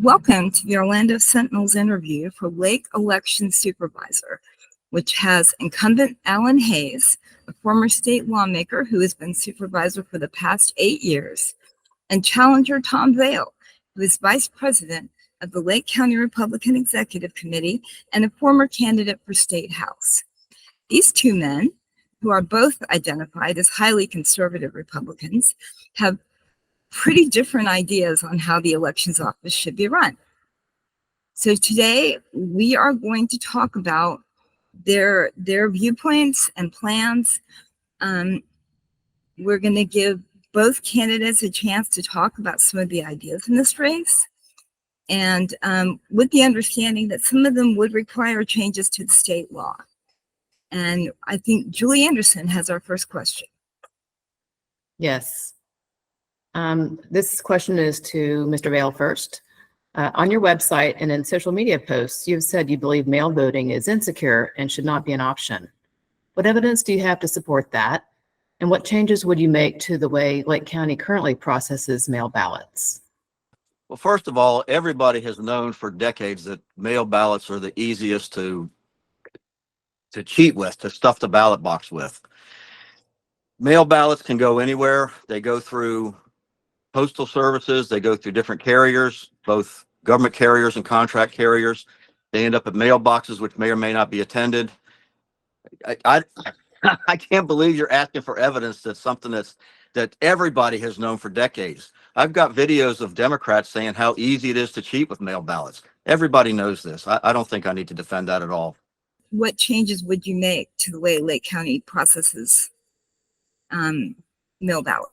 Welcome to the Orlando Sentinel's interview for Lake Election Supervisor, which has incumbent Alan Hayes, a former state lawmaker who has been supervisor for the past 8 years, and challenger Tom Vail, who is vice president of the Lake County Republican Executive Committee and a former candidate for State House. These two men, who are both identified as highly conservative Republicans, have pretty different ideas on how the elections office should be run. So today we are going to talk about their viewpoints and plans. We're going to give both candidates a chance to talk about some of the ideas in this race, and with the understanding that some of them would require changes to the state law. And I think Julie Anderson has our first question. Yes. This question is to Mr. Vail first. On your website and in social media posts, you've said you believe mail voting is insecure and should not be an option. What evidence do you have to support that? And what changes would you make to the way Lake County currently processes mail ballots? Well, first of all, everybody has known for decades that mail ballots are the easiest to cheat with, to stuff the ballot box with. Mail ballots can go anywhere. They go through postal services. They go through different carriers, both government carriers and contract carriers. They end up at mailboxes, which may or may not be attended. I can't believe you're asking for evidence that's something that everybody has known for decades. I've got videos of Democrats saying how easy it is to cheat with mail ballots. Everybody knows this. I don't think I need to defend that at all. What changes would you make to the way Lake County processes mail ballot?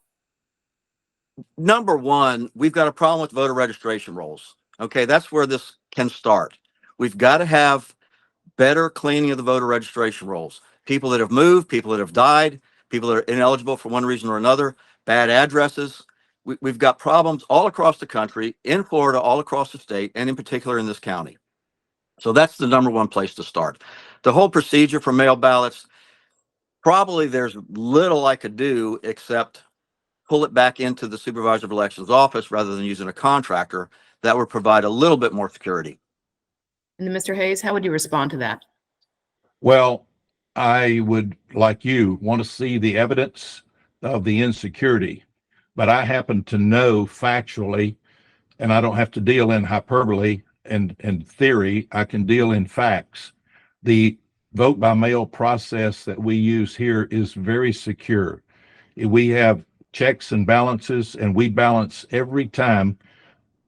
Number one, we've got a problem with voter registration rolls. Okay, that's where this can start. We've got to have better cleaning of the voter registration rolls. People that have moved, people that have died, people that are ineligible for one reason or another, bad addresses. We've got problems all across the country, in Florida, all across the state, and in particular in this county. So that's the number one place to start. The whole procedure for mail ballots, probably there's little I could do except pull it back into the Supervisor of Elections office rather than using a contractor. That would provide a little bit more security. And then Mr. Hayes, how would you respond to that? Well, I would, like you, want to see the evidence of the insecurity, but I happen to know factually, and I don't have to deal in hyperbole and theory, I can deal in facts. The vote by mail process that we use here is very secure. We have checks and balances, and we balance every time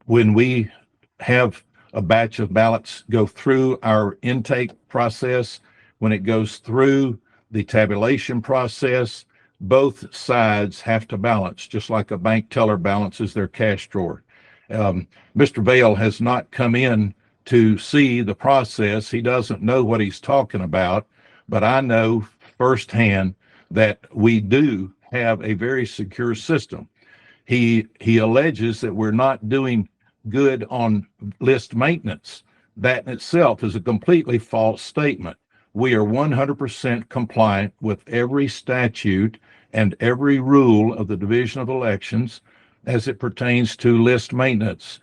when we have a batch of ballots go through our intake process. When it goes through the tabulation process, both sides have to balance, just like a bank teller balances their cash drawer. Mr. Vail has not come in to see the process. He doesn't know what he's talking about, but I know firsthand that we do have a very secure system. He alleges that we're not doing good on list maintenance. That in itself is a completely false statement. We are 100% compliant with every statute and every rule of the Division of Elections as it pertains to list maintenance.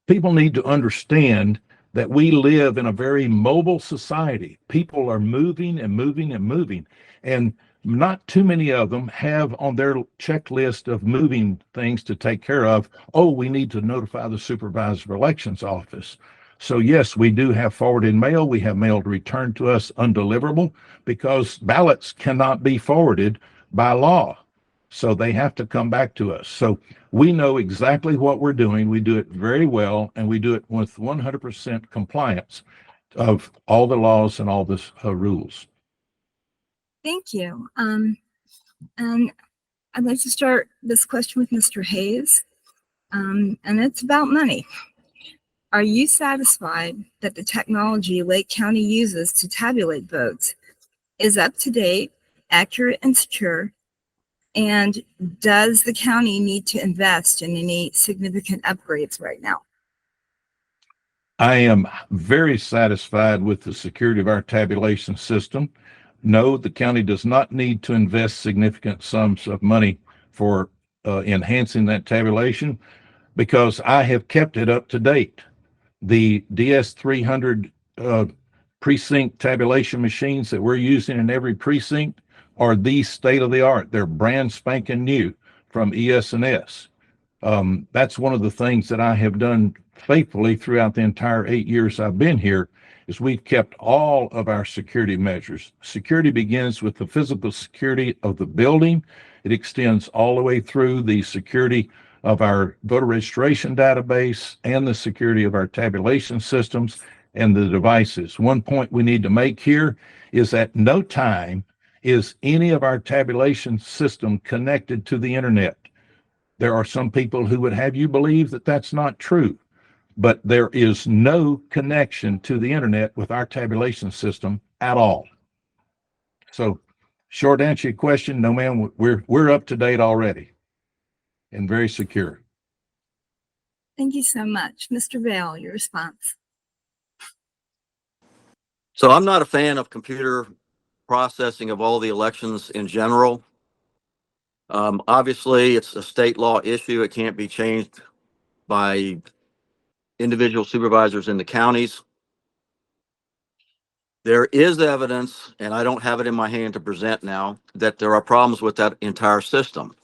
People need to understand that we live in a very mobile society. People are moving and moving and moving, and not too many of them have on their checklist of moving things to take care of, oh, we need to notify the Supervisor of Elections office. So yes, we do have forwarded mail. We have mail returned to us undeliverable because ballots cannot be forwarded by law. So they have to come back to us. So we know exactly what we're doing. We do it very well, and we do it with 100% compliance of all the laws and all the rules. Thank you. And I'd like to start this question with Mr. Hayes, and it's about money. Are you satisfied that the technology Lake County uses to tabulate votes is up to date, accurate, and secure? And does the county need to invest in any significant upgrades right now? I am very satisfied with the security of our tabulation system. No, the county does not need to invest significant sums of money for enhancing that tabulation because I have kept it up to date. The DS300 precinct tabulation machines that we're using in every precinct are the state of the art. They're brand spanking new from ES&S. That's one of the things that I have done faithfully throughout the entire 8 years I've been here, is we've kept all of our security measures. Security begins with the physical security of the building. It extends all the way through the security of our voter registration database and the security of our tabulation systems and the devices. One point we need to make here is at no time is any of our tabulation system connected to the internet. There are some people who would have you believe that that's not true, but there is no connection to the internet with our tabulation system at all. So, short answer to your question, no, ma'am, we're up to date already and very secure. Thank you so much. Mr. Vail, your response. So I'm not a fan of computer processing of all the elections in general. Obviously, it's a state law issue. It can't be changed by individual supervisors in the counties. There is evidence, and I don't have it in my hand to present now, that there are problems with that entire system.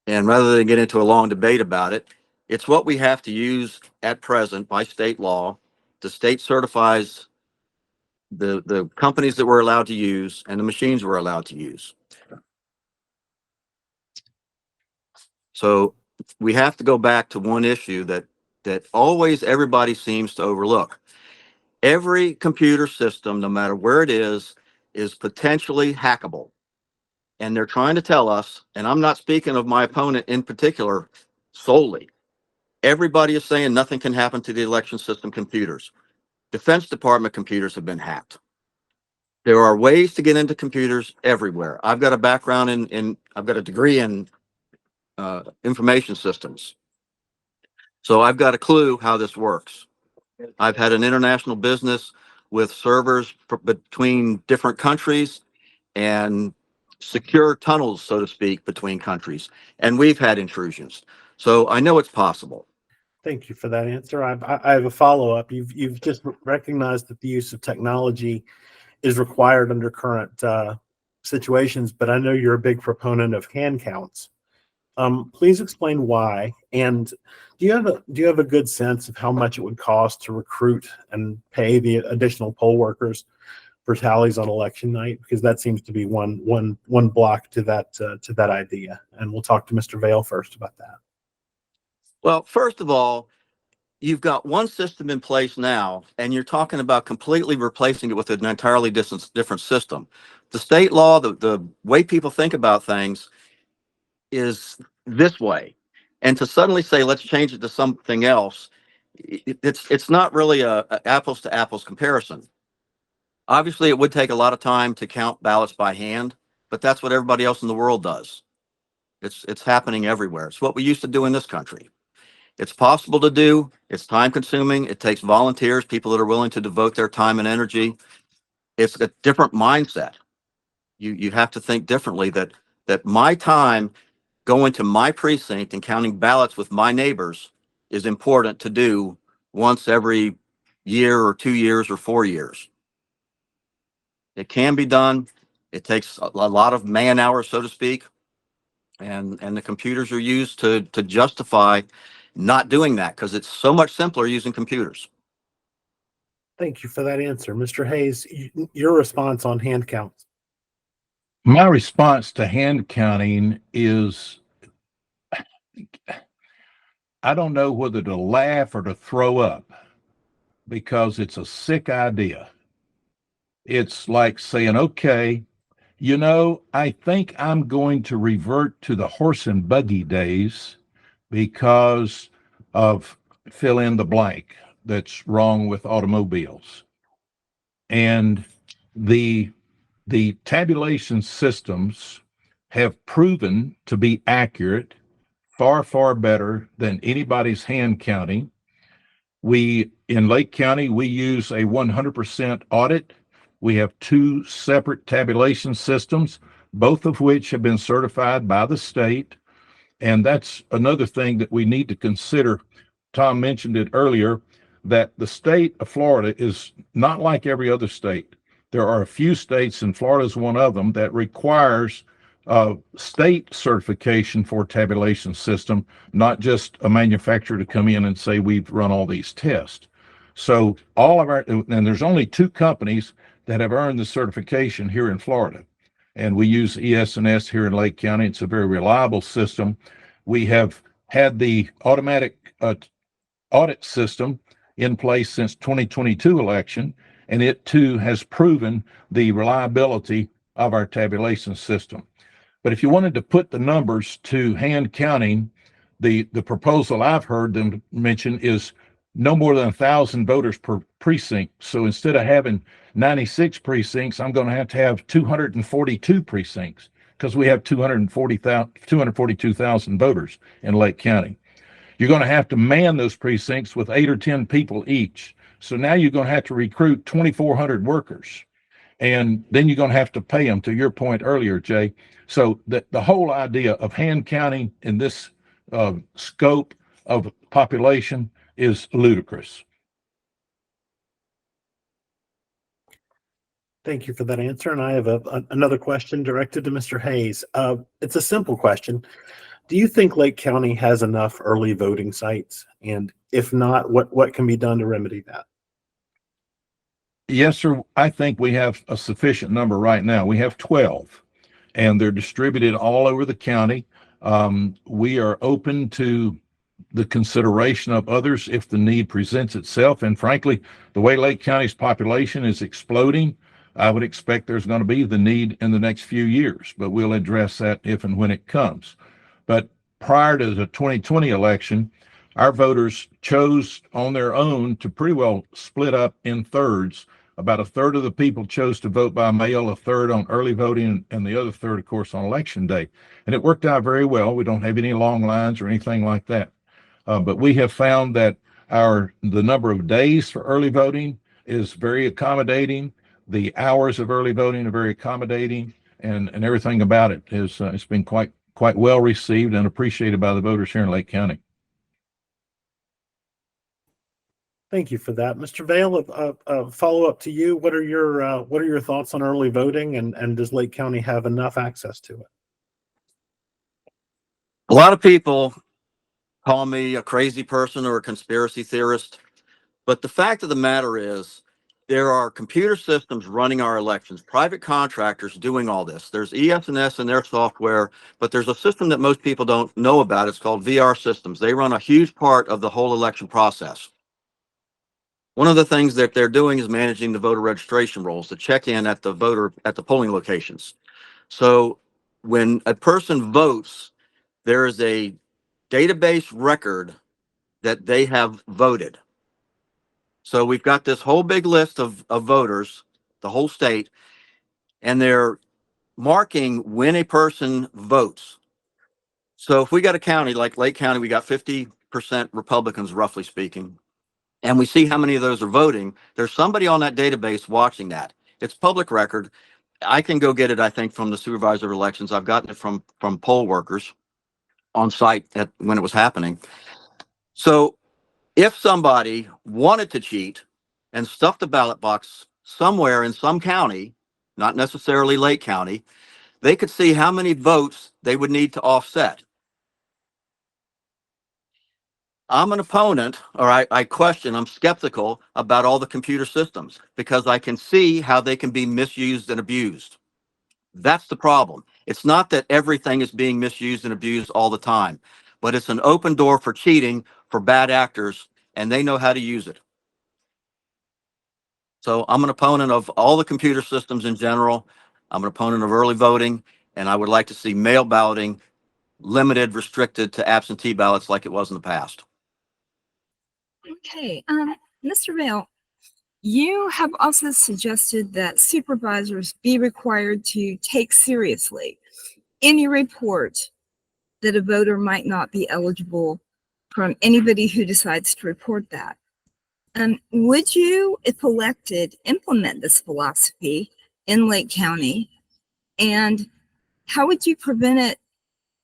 And rather than get into a long debate about it, it's what we have to use at present by state law. The state certifies the companies that we're allowed to use and the machines we're allowed to use. So we have to go back to one issue that always everybody seems to overlook. Every computer system, no matter where it is potentially hackable. And they're trying to tell us, and I'm not speaking of my opponent in particular solely. Everybody is saying nothing can happen to the election system computers. Defense Department computers have been hacked. There are ways to get into computers everywhere. I've got a background I've got a degree in information systems. So I've got a clue how this works. I've had an international business with servers between different countries and secure tunnels, so to speak, between countries. And we've had intrusions. So I know it's possible. Thank you for that answer. I have a follow-up. You've just recognized that the use of technology is required under current situations, but I know you're a big proponent of hand counts. Please explain why. And do you have a good sense of how much it would cost to recruit and pay the additional poll workers for tallies on election night? Because that seems to be one block to that idea. And we'll talk to Mr. Vail first about that. Well, first of all, you've got one system in place now, and you're talking about completely replacing it with an entirely different system. The state law, the way people think about things is this way. And to suddenly say, let's change it to something else, it's not really a apples to apples comparison. Obviously, it would take a lot of time to count ballots by hand, but that's what everybody else in the world does. It's happening everywhere. It's what we used to do in this country. It's possible to do. It's time consuming. It takes volunteers, people that are willing to devote their time and energy. It's a different mindset. You have to think differently that my time going to my precinct and counting ballots with my neighbors is important to do once every year or 2 years or 4 years. It can be done. It takes a lot of man hours, so to speak. And the computers are used to justify not doing that because it's so much simpler using computers. Thank you for that answer. Mr. Hayes, your response on hand counts. My response to hand counting is, I don't know whether to laugh or to throw up because it's a sick idea. It's like saying, okay, I think I'm going to revert to the horse and buggy days because of fill in the blank that's wrong with automobiles. And the tabulation systems have proven to be accurate, far, far better than anybody's hand counting. In Lake County, we use a 100% audit. We have 2 separate tabulation systems, both of which have been certified by the state. And that's another thing that we need to consider. Tom mentioned it earlier, that the state of Florida is not like every other state. There are a few states, and Florida is one of them, that requires state certification for tabulation system, not just a manufacturer to come in and say, we've run all these tests. So all of our, and there's only 2 companies that have earned the certification here in Florida. And we use ES&S here in Lake County. It's a very reliable system. We have had the automatic audit system in place since 2022 election, and it too has proven the reliability of our tabulation system. But if you wanted to put the numbers to hand counting, the proposal I've heard them mention is no more than 1,000 voters per precinct. So instead of having 96 precincts, I'm going to have 242 precincts, because we have 242,000 voters in Lake County. You're going to have to man those precincts with 8 or 10 people each. So now you're going to have to recruit 2,400 workers. And then you're going to have to pay them, to your point earlier, Jay. So the whole idea of hand counting in this scope of population is ludicrous. Thank you for that answer. And I have another question directed to Mr. Hayes. It's a simple question. Do you think Lake County has enough early voting sites? And if not, what can be done to remedy that? Yes, sir. I think we have a sufficient number right now. We have 12, and they're distributed all over the county. We are open to the consideration of others if the need presents itself. And frankly, the way Lake County's population is exploding, I would expect there's going to be the need in the next few years, but we'll address that if and when it comes. But prior to the 2020 election, our voters chose on their own to pretty well split up in thirds. About a third of the people chose to vote by mail, a third on early voting, and the other third, of course, on election day. And it worked out very well. We don't have any long lines or anything like that. But we have found that the number of days for early voting is very accommodating. The hours of early voting are very accommodating, and everything about it is it's been quite well received and appreciated by the voters here in Lake County. Thank you for that, Mr. Vail. A follow up to you. What are your thoughts on early voting, and does Lake County have enough access to it? A lot of people call me a crazy person or a conspiracy theorist, but the fact of the matter is there are computer systems running our elections, private contractors doing all this. There's ES&S and their software, but there's a system that most people don't know about. It's called VR systems. They run a huge part of the whole election process. One of the things that they're doing is managing the voter registration rolls, the check-in at the polling locations. So when a person votes, there is a database record that they have voted. So we've got this whole big list of voters, the whole state, and they're marking when a person votes. So if we got a county like Lake County, we got 50% Republicans, roughly speaking, and we see how many of those are voting. There's somebody on that database watching that. It's public record. I can go get it, I think, from the supervisor of elections. I've gotten it from poll workers on site when it was happening. So if somebody wanted to cheat and stuffed a ballot box somewhere in some county, not necessarily Lake County, they could see how many votes they would need to offset. I'm an opponent, or I question, I'm skeptical about all the computer systems because I can see how they can be misused and abused. That's the problem. It's not that everything is being misused and abused all the time, but it's an open door for cheating for bad actors, and they know how to use it. So I'm an opponent of all the computer systems in general. I'm an opponent of early voting, and I would like to see mail balloting limited, restricted to absentee ballots like it was in the past. Okay, Mr. Vail, you have also suggested that supervisors be required to take seriously any report that a voter might not be eligible from anybody who decides to report that. Would you, if elected, implement this philosophy in Lake County? And how would you prevent it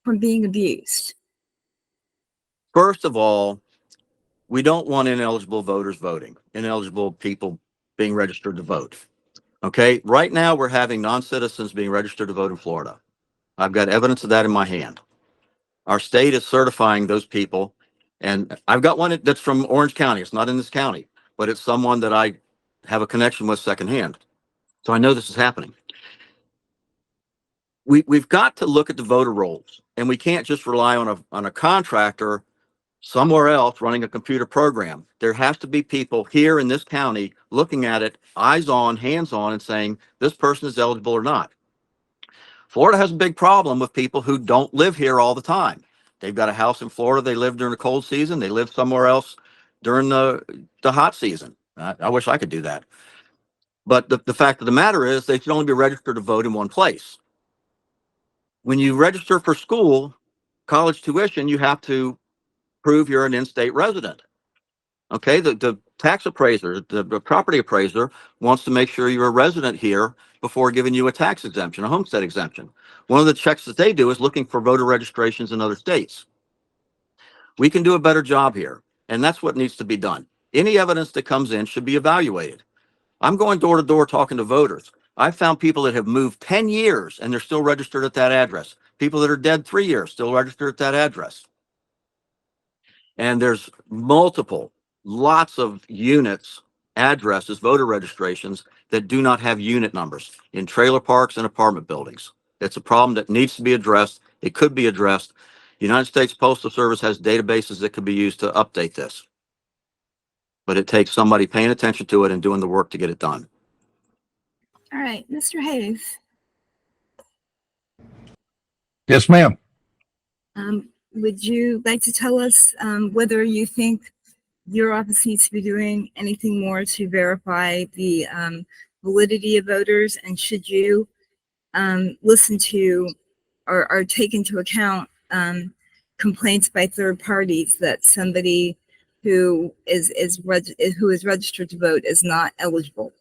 from being abused? First of all, We don't want ineligible voters voting, ineligible people being registered to vote. Okay, right now we're having non-citizens being registered to vote in Florida. I've got evidence of that in my hand. Our state is certifying those people, and I've got one that's from Orange County. It's not in this county, but it's someone that I have a connection with secondhand. So I know this is happening. We've got to look at the voter rolls, and we can't just rely on a contractor somewhere else running a computer program. There has to be people here in this county looking at it, eyes on, hands on, and saying this person is eligible or not. Florida has a big problem with people who don't live here all the time. They've got a house in Florida. They live during the cold season. They live somewhere else during the hot season. I wish I could do that. But the fact of the matter is they should only be registered to vote in one place. When you register for school, college tuition, you have to prove you're an in-state resident. Okay, the tax appraiser, the property appraiser wants to make sure you're a resident here before giving you a tax exemption, a homestead exemption. One of the checks that they do is looking for voter registrations in other states. We can do a better job here, and that's what needs to be done. Any evidence that comes in should be evaluated. I'm going door to door talking to voters. I've found people that have moved 10 years and they're still registered at that address. People that are dead 3 years still registered at that address. And there's lots of units, addresses, voter registrations that do not have unit numbers in trailer parks and apartment buildings. It's a problem that needs to be addressed. It could be addressed. The United States Postal Service has databases that could be used to update this. But it takes somebody paying attention to it and doing the work to get it done. All right, Mr. Hayes, Yes, ma'am. would you like to tell us whether you think your office needs to be doing anything more to verify the validity of voters, and should you listen to or take into account complaints by third parties that somebody who is registered to vote is not eligible?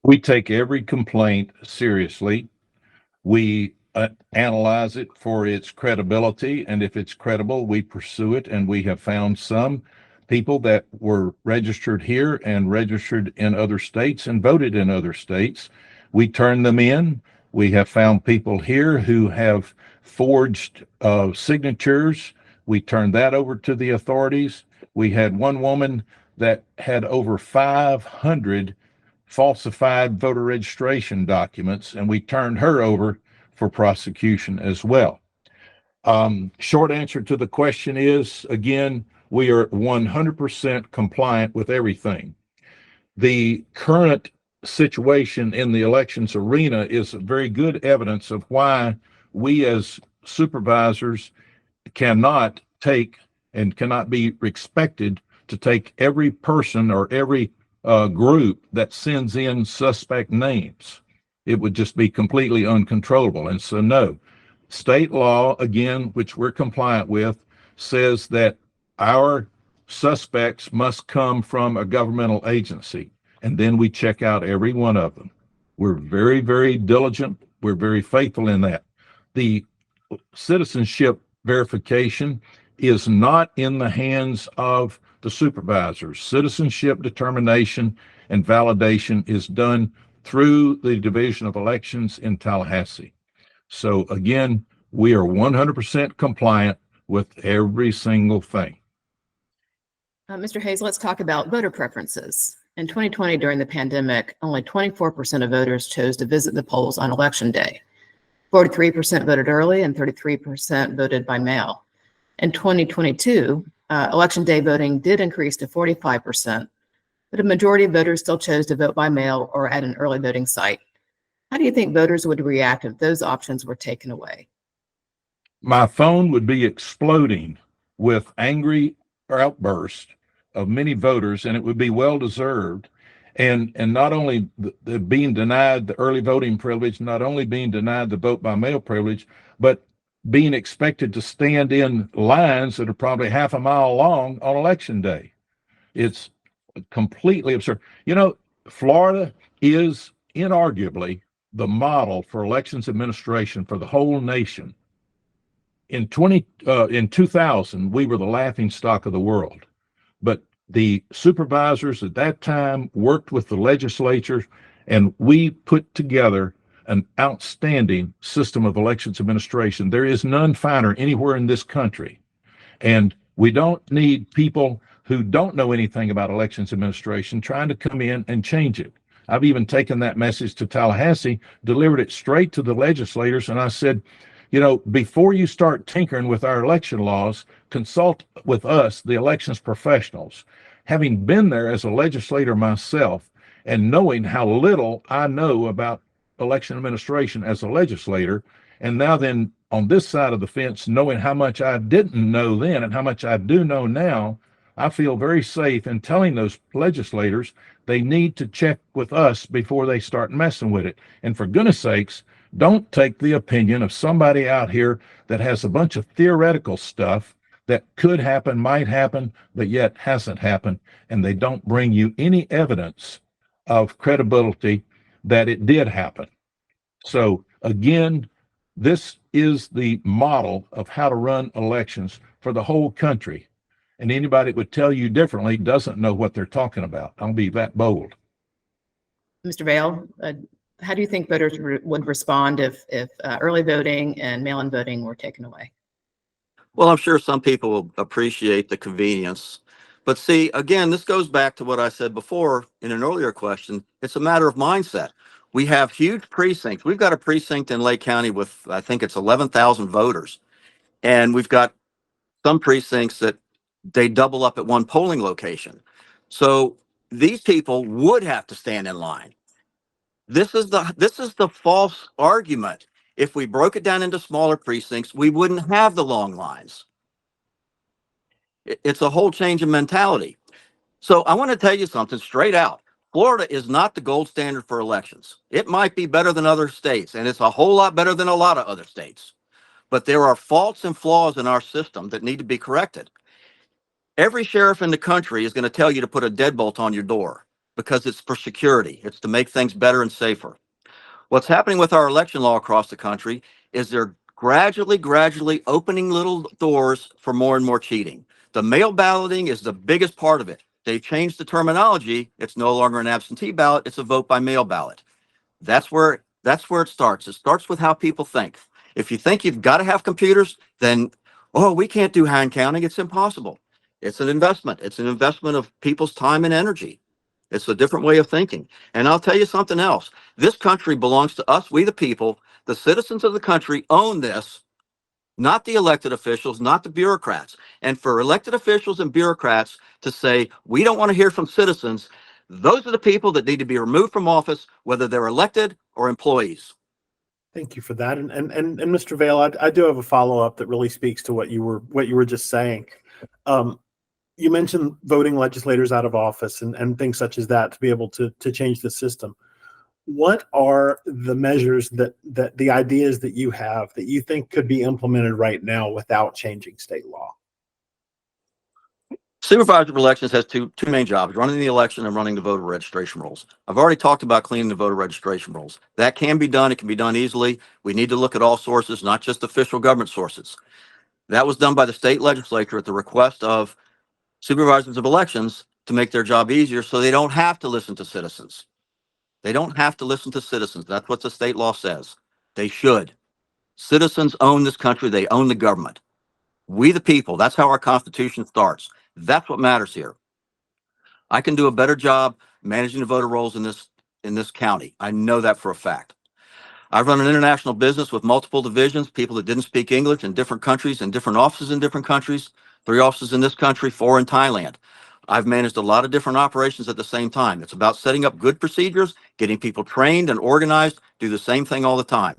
We take every complaint seriously. We analyze it for its credibility, and if it's credible, we pursue it. And we have found some people that were registered here and registered in other states and voted in other states. We turn them in. We have found people here who have forged signatures. We turned that over to the authorities. We had one woman that had over 500 falsified voter registration documents, and we turned her over for prosecution as well. Short answer to the question is, again, we are 100% compliant with everything. The current situation in the elections arena is very good evidence of why we as supervisors cannot take and cannot be expected to take every person or every group that sends in suspect names. It would just be completely uncontrollable. And so, no, state law, again, which we're compliant with, says that our suspects must come from a governmental agency. And then we check out every one of them. We're very, very diligent. We're very faithful in that. The citizenship verification is not in the hands of the supervisors. Citizenship determination and validation is done through the Division of Elections in Tallahassee. So again, we are 100% compliant with every single thing. Mr. Hayes, let's talk about voter preferences. In 2020, during the pandemic, only 24% of voters chose to visit the polls on election day. 43% voted early and 33% voted by mail. In 2022, election day voting did increase to 45%, but a majority of voters still chose to vote by mail or at an early voting site. How do you think voters would react if those options were taken away? My phone would be exploding with angry outbursts of many voters, and it would be well deserved. And not only the being denied the early voting privilege, not only being denied the vote by mail privilege, but being expected to stand in lines that are probably half a mile long on election day. It's completely absurd. You know, Florida is inarguably the model for elections administration for the whole nation. In 2000, we were the laughing stock of the world. but the supervisors at that time worked with the legislature, and we put together an outstanding system of elections administration. There is none finer anywhere in this country. And we don't need people who don't know anything about elections administration trying to come in and change it. I've even taken that message to Tallahassee, delivered it straight to the legislators, and I said, you know, before you start tinkering with our election laws, consult with us, the elections professionals. Having been there as a legislator myself and knowing how little I know about election administration as a legislator, and now then on this side of the fence, knowing how much I didn't know then and how much I do know now, I feel very safe in telling those legislators they need to check with us before they start messing with it. And for goodness sakes, don't take the opinion of somebody out here that has a bunch of theoretical stuff that could happen, might happen, but yet hasn't happened, and they don't bring you any evidence of credibility that it did happen. So again, this is the model of how to run elections for the whole country. And anybody that would tell you differently doesn't know what they're talking about. I'll be that bold. Mr. Vail, how do you think voters would respond if early voting and mail-in voting were taken away? Well, I'm sure some people will appreciate the convenience. But see, again, this goes back to what I said before in an earlier question. It's a matter of mindset. We have huge precincts. We've got a precinct in Lake County with, I think it's 11,000 voters. And we've got some precincts that they double up at one polling location. So these people would have to stand in line. This is the false argument. If we broke it down into smaller precincts, we wouldn't have the long lines. It's a whole change in mentality. So I want to tell you something straight out. Florida is not the gold standard for elections. It might be better than other states, and it's a whole lot better than a lot of other states. But there are faults and flaws in our system that need to be corrected. Every sheriff in the country is going to tell you to put a deadbolt on your door because it's for security. It's to make things better and safer. What's happening with our election law across the country is they're gradually opening little doors for more and more cheating. The mail balloting is the biggest part of it. They've changed the terminology. It's no longer an absentee ballot. It's a vote by mail ballot. That's where it starts. It starts with how people think. If you think you've got to have computers, then, oh, we can't do hand counting. It's impossible. It's an investment. It's an investment of people's time and energy. It's a different way of thinking. And I'll tell you something else. This country belongs to us, we the people. The citizens of the country own this, not the elected officials, not the bureaucrats. And for elected officials and bureaucrats to say, we don't want to hear from citizens, those are the people that need to be removed from office, whether they're elected or employees. Thank you for that. And Mr. Vail, I do have a follow-up that really speaks to what you were just saying. You mentioned voting legislators out of office and things such as that to be able to change the system. What are the measures that the ideas that you have that you think could be implemented right now without changing state law? Supervisor of elections has two main jobs, running the election and running the voter registration rolls. I've already talked about cleaning the voter registration rolls. That can be done. It can be done easily. We need to look at all sources, not just official government sources. That was done by the state legislature at the request of supervisors of elections to make their job easier so they don't have to listen to citizens. They don't have to listen to citizens. That's what the state law says. They should. Citizens own this country. They own the government. We the people. That's how our Constitution starts. That's what matters here. I can do a better job managing the voter rolls in this county. I know that for a fact. I run an international business with multiple divisions, people that didn't speak English in different countries and different offices in different countries, 3 offices in this country, 4 in Thailand. I've managed a lot of different operations at the same time. It's about setting up good procedures, getting people trained and organized, do the same thing all the time.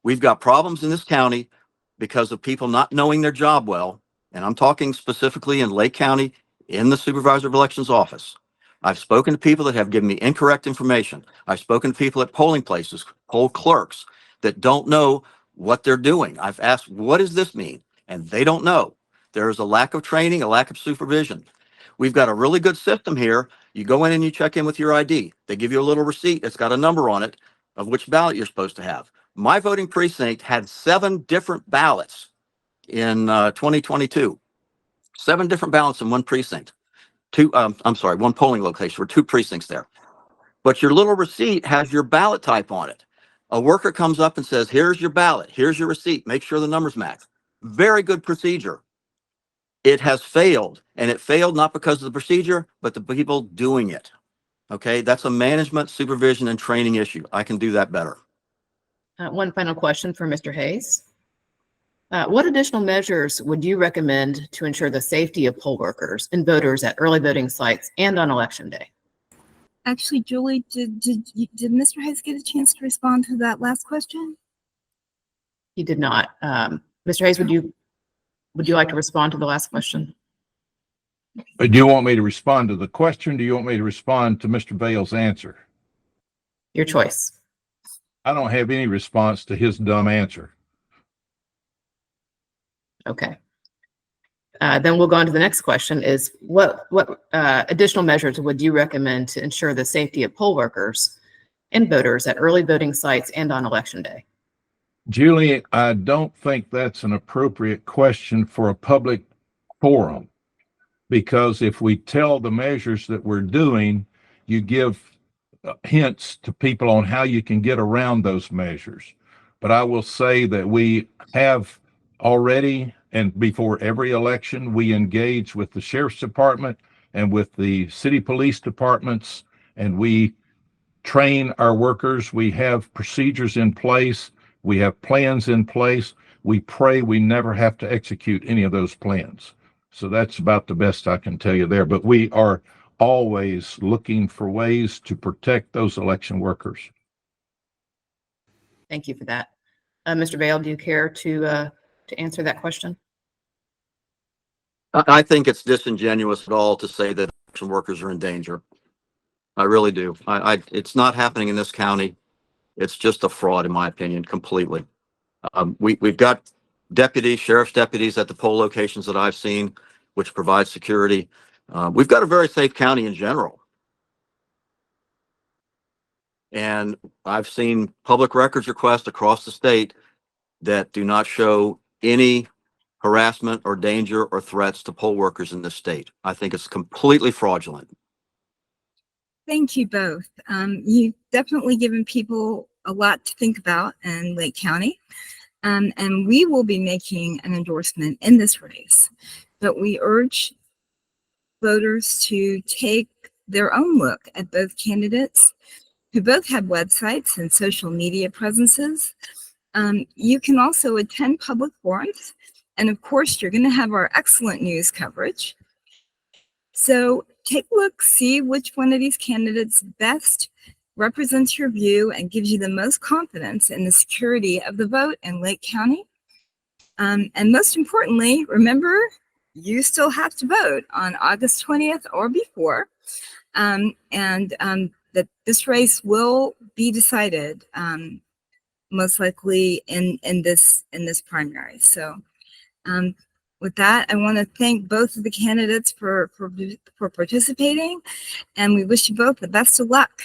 We've got problems in this county because of people not knowing their job well. And I'm talking specifically in Lake County in the Supervisor of Elections office. I've spoken to people that have given me incorrect information. I've spoken to people at polling places, poll clerks that don't know what they're doing. I've asked, what does this mean? And they don't know. There is a lack of training, a lack of supervision. We've got a really good system here. You go in and you check in with your ID. They give you a little receipt. It's got a number on it of which ballot you're supposed to have. My voting precinct had 7 different ballots in 2022. 7 different ballots in one precinct. one polling location. There were 2 precincts there. But your little receipt has your ballot type on it. A worker comes up and says, here's your ballot, here's your receipt, make sure the numbers match. Very good procedure. It has failed, and it failed not because of the procedure, but the people doing it. Okay, that's a management, supervision, and training issue. I can do that better. One final question for Mr. Hayes. What additional measures would you recommend to ensure the safety of poll workers and voters at early voting sites and on election day? Actually, Julie, did Mr. Hayes get a chance to respond to that last question? He did not. Mr. Hayes, would you like to respond to the last question? Do you want me to respond to the question? Do you want me to respond to Mr. Vail's answer? Your choice. I don't have any response to his dumb answer. Okay. Then we'll go on to the next question is what additional measures would you recommend to ensure the safety of poll workers and voters at early voting sites and on election day? Julie, I don't think that's an appropriate question for a public forum, because if we tell the measures that we're doing, you give hints to people on how you can get around those measures. But I will say that we have already, and before every election, we engage with the sheriff's department and with the city police departments, and we train our workers. We have procedures in place. We have plans in place. We pray we never have to execute any of those plans. So that's about the best I can tell you there. But we are always looking for ways to protect those election workers. Thank you for that. Mr. Vail, do you care to answer that question? I think it's disingenuous at all to say that election workers are in danger. I really do. It's not happening in this county. It's just a fraud, in my opinion, completely. We've got sheriff's deputies at the poll locations that I've seen, which provide security. We've got a very safe county in general. And I've seen public records requests across the state that do not show any harassment or danger or threats to poll workers in this state. I think it's completely fraudulent. Thank you both. You've definitely given people a lot to think about in Lake County. And we will be making an endorsement in this race, but we urge voters to take their own look at both candidates who both have websites and social media presences. You can also attend public forums, and of course, you're going to have our excellent news coverage. So take a look, see which one of these candidates best represents your view and gives you the most confidence in the security of the vote in Lake County. And most importantly, remember, you still have to vote on August 20th or before. That this race will be decided most likely in this primary. So with that, I want to thank both of the candidates for participating, and we wish you both the best of luck.